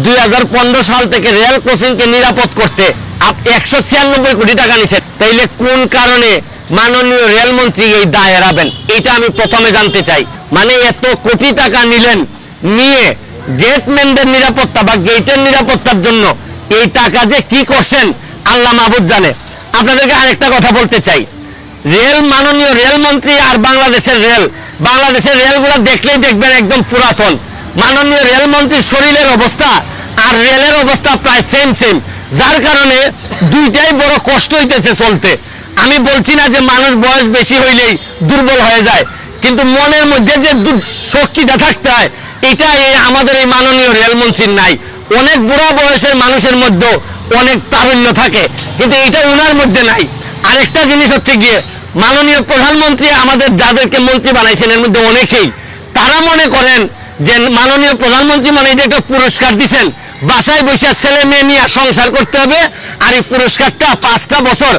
2015 সাল থেকে রেল ক্রসিংকে নিরাপদ করতে 196 কোটি টাকা নিছেন, তাইলে কোন কারণে মাননীয় রেলমন্ত্রী এই দায় এড়াবেন? এটা আমি প্রথমে জানতে চাই। মানে এত কোটি টাকা নিলেন, নিয়ে গেটম্যানদের নিরাপত্তা বা গেটের নিরাপত্তার জন্য এই টাকা যে কি করছেন আল্লাহ মাহবুদ জানে। আপনাদেরকে আরেকটা কথা বলতে চাই, মাননীয় রেলমন্ত্রী আর বাংলাদেশের রেলগুলো দেখলেই দেখবেন একদম পুরাতন। মাননীয় রেলমন্ত্রীর শরীরের অবস্থা আর রেলের অবস্থা প্রায় সেম, যার কারণে দুইটাই বড় কষ্ট হইতেছে চলতে। আমি বলছি না যে মানুষ বয়স বেশি হইলেই দুর্বল হয়ে যায়, কিন্তু মনের মধ্যে যে শক্তিটা থাকতে হয় এটা আমাদের এই মাননীয় রেলমন্ত্রীর নাই। অনেক বুড়া বয়সের মানুষের মধ্যে অনেক তারুণ্য থাকে, কিন্তু এটা উনার মধ্যে নাই। আরেকটা জিনিস হচ্ছে গিয়ে, মাননীয় প্রধানমন্ত্রী আমাদের যাদেরকে মন্ত্রী বানাইছেন এর মধ্যে অনেকেই তারা মনে করেন যে মাননীয় প্রধানমন্ত্রী মানে এটা একটা পুরস্কার দিচ্ছেন, বাসায় বসে ছেলে মেয়ে নিয়ে সংসার করতে হবে, আর এই পুরস্কারটা 5টা বছর